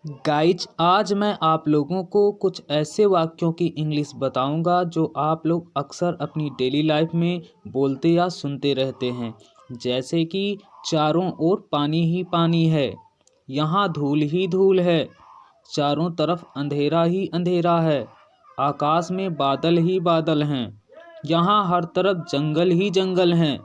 Guys आज मैं आप लोगों को कुछ ऐसे वाक्यों की इंग्लिश बताऊंगा जो आप लोग अक्सर अपनी डेली लाइफ में बोलते या सुनते रहते हैं। जैसे कि चारों ओर पानी ही पानी है, यहाँ धूल ही धूल है, चारों तरफ अंधेरा ही अंधेरा है, आकाश में बादल ही बादल हैं, यहाँ हर तरफ जंगल ही जंगल हैं,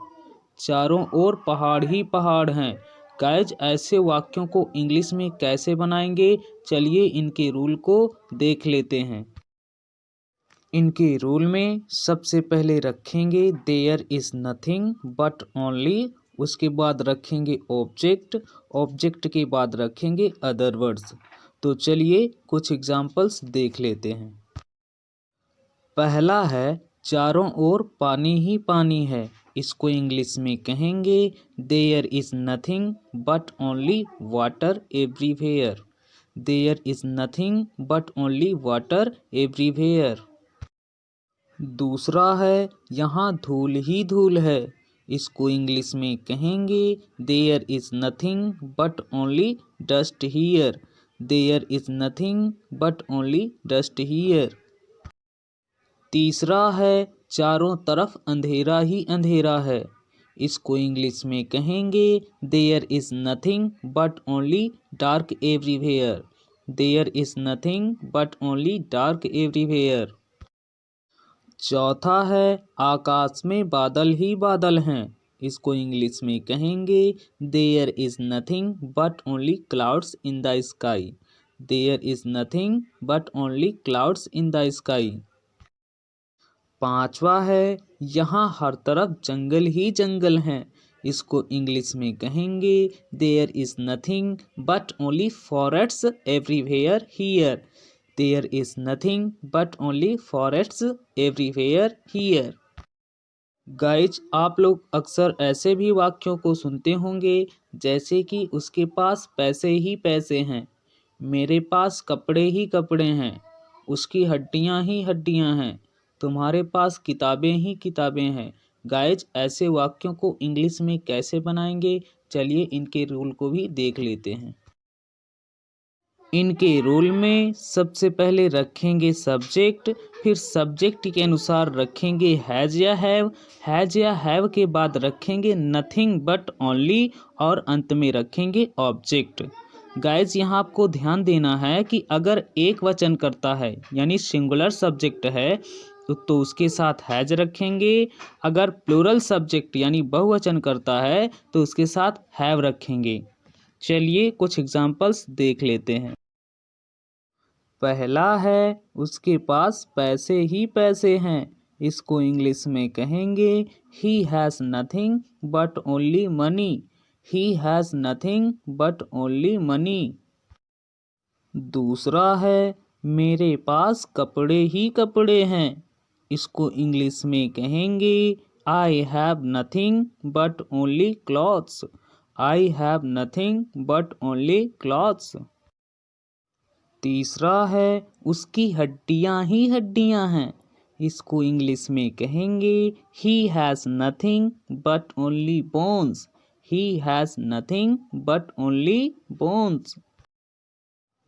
चारों ओर पहाड़ ही पहाड़ हैं। गाइज ऐसे वाक्यों को इंग्लिश में कैसे बनाएंगे, चलिए इनके रूल को देख लेते हैं। इनके रूल में सबसे पहले रखेंगे there is nothing but only, उसके बाद रखेंगे ऑब्जेक्ट, ऑब्जेक्ट के बाद रखेंगे अदर वर्ड्स। तो चलिए कुछ एग्जाम्पल्स देख लेते हैं। पहला है चारों ओर पानी ही पानी है, इसको इंग्लिश में कहेंगे there is nothing but only water everywhere. There is nothing but only water everywhere. दूसरा है यहाँ धूल ही धूल है, इसको इंग्लिश में कहेंगे there is nothing but only dust here. There is nothing but only dust here. तीसरा है चारों तरफ अंधेरा ही अंधेरा है, इसको इंग्लिश में कहेंगे there is nothing but only dark everywhere. There is nothing but only dark everywhere. चौथा है आकाश में बादल ही बादल हैं, इसको इंग्लिश में कहेंगे there is nothing but only clouds in the sky. There is nothing but only clouds in the sky. पांचवा है यहाँ हर तरफ जंगल ही जंगल हैं, इसको इंग्लिश में कहेंगे there is nothing but only forests everywhere here. There is nothing but only forests everywhere here. Guys आप लोग अक्सर ऐसे भी वाक्यों को सुनते होंगे जैसे कि उसके पास पैसे ही पैसे हैं, मेरे पास कपड़े ही कपड़े हैं, उसकी हड्डियां ही हड्डियां हैं, तुम्हारे पास किताबें ही किताबें हैं। गाइज ऐसे वाक्यों को इंग्लिश में कैसे बनाएंगे, चलिए इनके रूल को भी देख लेते हैं। इनके रूल में सबसे पहले रखेंगे सब्जेक्ट, फिर सब्जेक्ट के अनुसार रखेंगे हैज़ या हैव, हैज़ या हैव के बाद रखेंगे नथिंग बट ओनली और अंत में रखेंगे ऑब्जेक्ट। गाइज यहाँ आपको ध्यान देना है कि अगर एक वचन करता है यानी सिंगुलर सब्जेक्ट है तो उसके साथ हैज रखेंगे, अगर प्लूरल सब्जेक्ट यानी बहुवचन करता है तो उसके साथ हैव रखेंगे। चलिए कुछ एग्जाम्पल्स देख लेते हैं। पहला है उसके पास पैसे ही पैसे हैं, इसको इंग्लिश में कहेंगे he has nothing but only money. He has nothing but only money. दूसरा है मेरे पास कपड़े ही कपड़े हैं, इसको इंग्लिश में कहेंगे I have nothing but only clothes. I have nothing but only clothes. तीसरा है उसकी हड्डियां ही हड्डियां हैं, इसको इंग्लिश में कहेंगे he has nothing but only bones. He has nothing but only bones.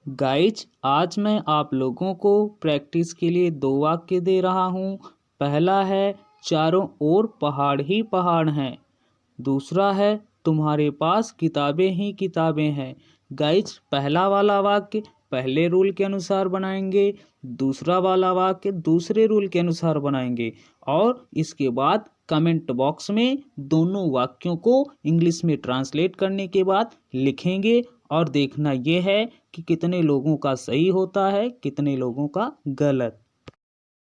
Guys आज मैं आप लोगों को प्रैक्टिस के लिए दो वाक्य दे रहा हूँ। पहला है चारों ओर पहाड़ ही पहाड़ हैं, दूसरा है तुम्हारे पास किताबें ही किताबें हैं। गाइज पहला वाला वाक्य पहले रूल के अनुसार बनाएंगे, दूसरा वाला वाक्य दूसरे रूल के अनुसार बनाएंगे और इसके बाद कमेंट बॉक्स में दोनों वाक्यों को इंग्लिश में ट्रांसलेट करने के बाद लिखेंगे और देखना यह है कि कितने लोगों का सही होता है, कितने लोगों का गलत।